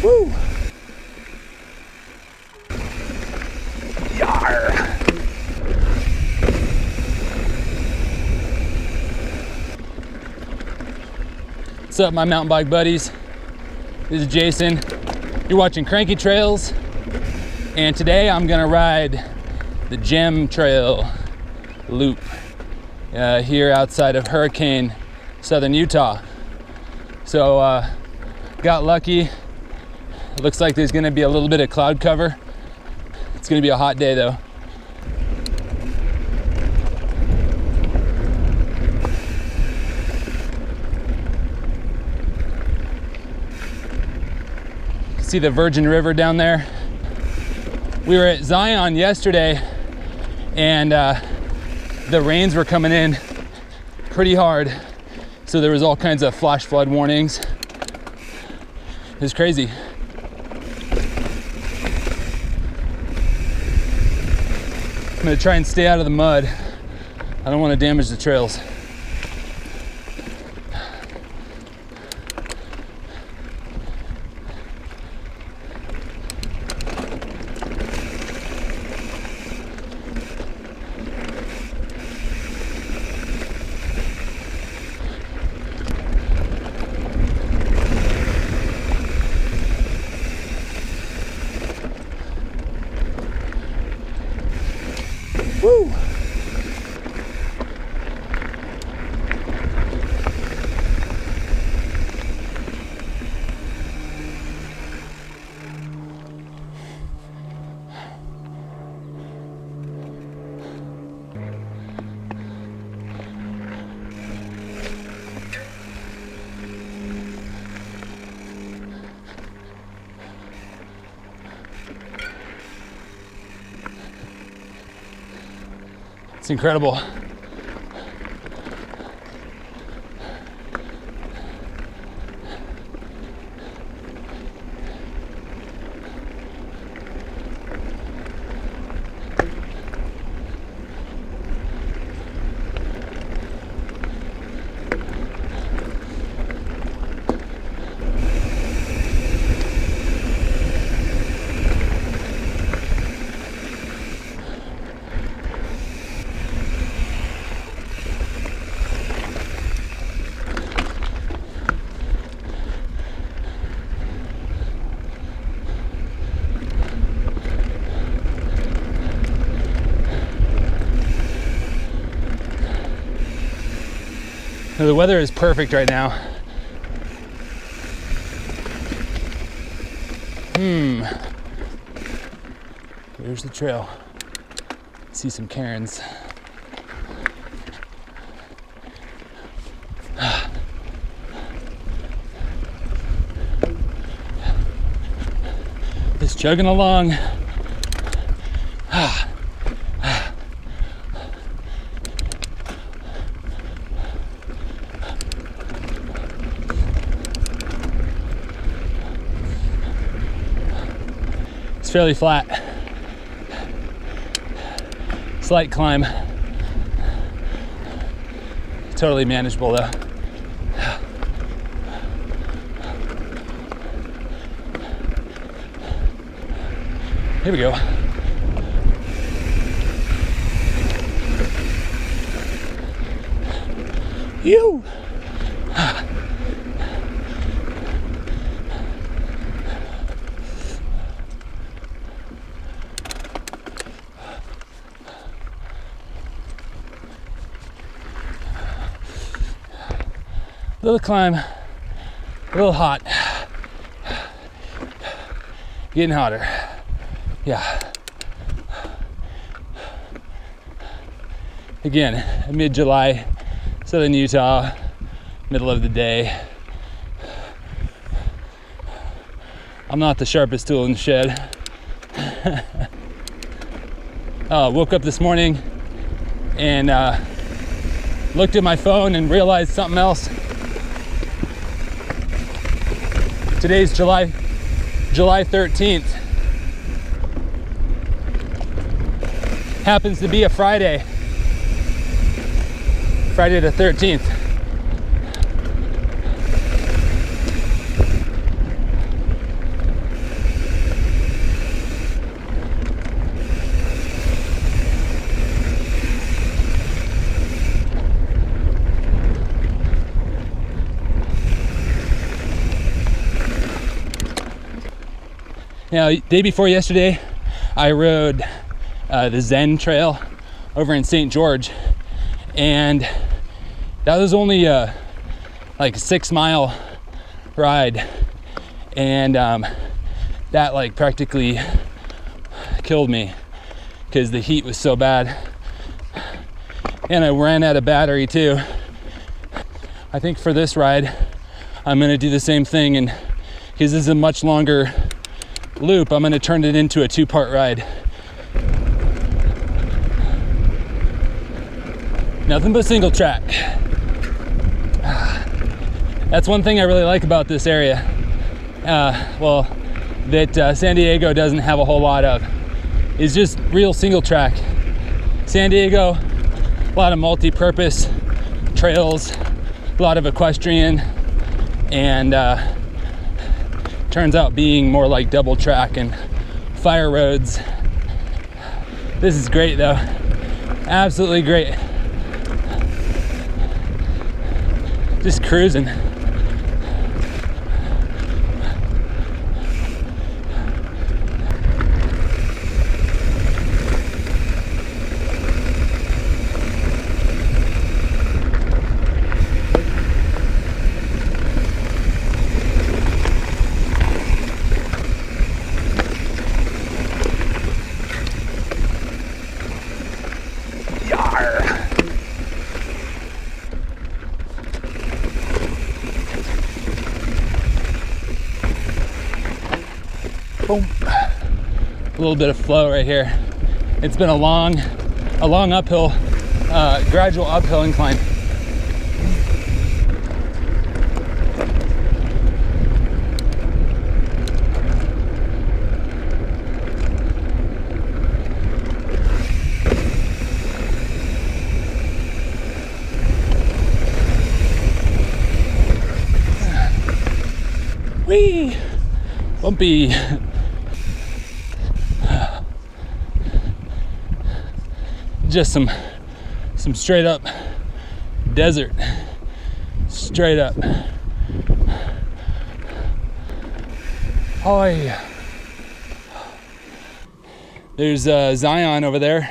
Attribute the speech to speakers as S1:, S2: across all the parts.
S1: Woo! Yar! What's up, my mountain bike buddies? This is Jason. You're watching Cranky Trails, and today I'm gonna ride the Gem Trail Loop here outside of Hurricane, southern Utah. So got lucky. It looks like there's gonna be a little bit of cloud cover. It's gonna be a hot day though. See the Virgin River down there. We were at Zion yesterday, and the rains were coming in pretty hard, so there was all kinds of flash flood warnings. It was crazy. I'm gonna try and stay out of the mud. I don't want to damage the trails. Woo! It's incredible. The weather is perfect right now. Here's the trail. See some cairns. Just chugging along. Fairly flat. Slight climb. Totally manageable though. Here we go. You. Little climb, a little hot, getting hotter, yeah. Again, mid-July, southern Utah, middle of the day. I'm not the sharpest tool in the shed. Woke up this morning and looked at my phone and realized something else. Today's July 13th. Happens to be a Friday. Friday the 13th. Now, day before yesterday, I rode the Zen Trail over in St. George, and that was only a like 6-mile ride, and that like practically killed me because the heat was so bad, and I ran out of battery too. I think for this ride I'm gonna do the same thing, and because this is a much longer loop, I'm gonna turn it into a 2-part ride. Nothing but single track. That's one thing I really like about this area. Well, that San Diego doesn't have a whole lot of, is just real single track. San Diego, a lot of multi-purpose trails, a lot of equestrian, and turns out being more like double track and fire roads. This is great though, absolutely great. Just cruising. Boom. A little bit of flow right here. It's been a long uphill, gradual uphill incline. Whee! Bumpy. Just some straight up desert, straight up. Oh yeah. There's Zion over there,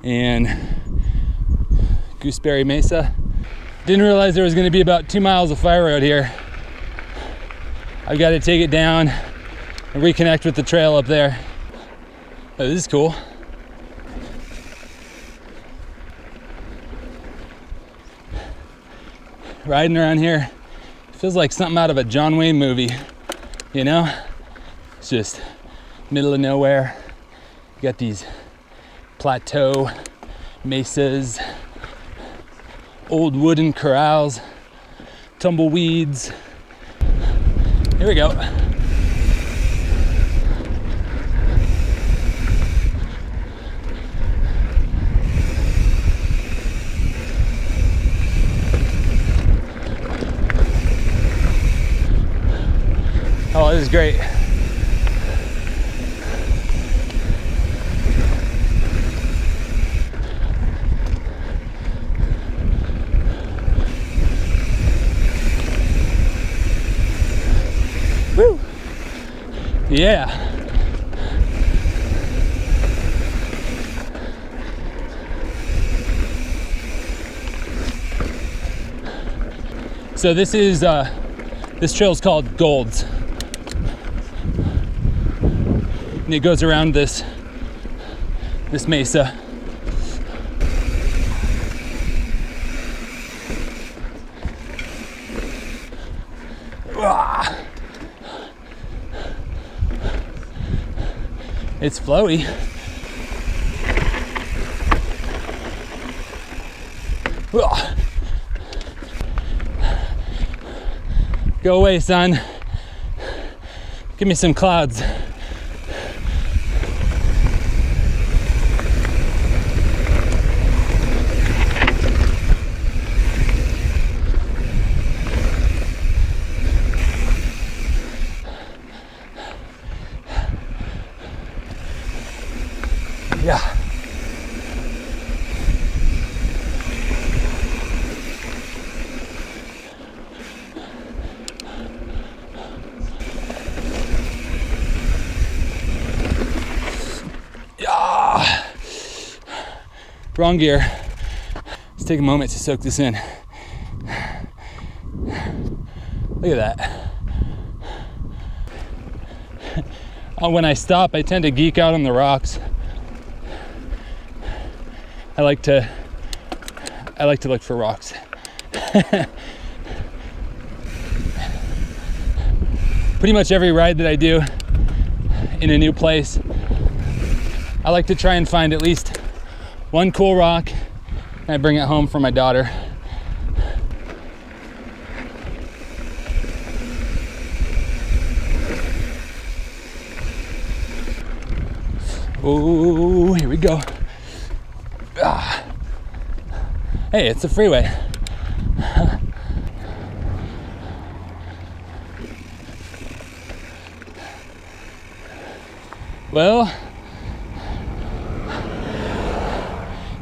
S1: and Gooseberry Mesa. Didn't realize there was going to be about 2 miles of fire road here. I've got to take it down and reconnect with the trail up there. Oh, this is cool. Riding around here feels like something out of a John Wayne movie, you know? It's just middle of nowhere. You got these plateau mesas, old wooden corrals, tumbleweeds. Here we go. Oh, this is great. Woo! Yeah. So this trail is called Goulds. And it goes around this mesa. It's flowy. Go away, son. Give me some clouds. Yeah. wrong gear. Let's take a moment to soak this in. Look at that. When I stop, I tend to geek out on the rocks. I like to look for rocks. Pretty much every ride that I do in a new place, I like to try and find at least one cool rock, and I bring it home for my daughter. Oh, here we go. Ah. Hey, it's a freeway. Well,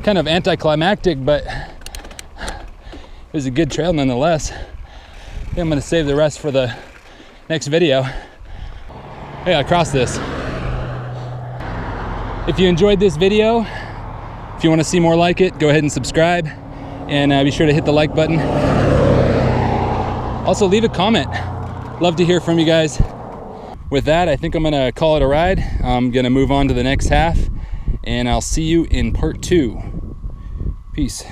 S1: kind of anticlimactic, but it was a good trail nonetheless. I think I'm gonna save the rest for the next video. Hey, I crossed this. If you enjoyed this video, if you want to see more like it, go ahead and subscribe, and be sure to hit the like button. Also, leave a comment. Love to hear from you guys. With that, I think I'm gonna call it a ride. I'm gonna move on to the next half, and I'll see you in part 2. Peace.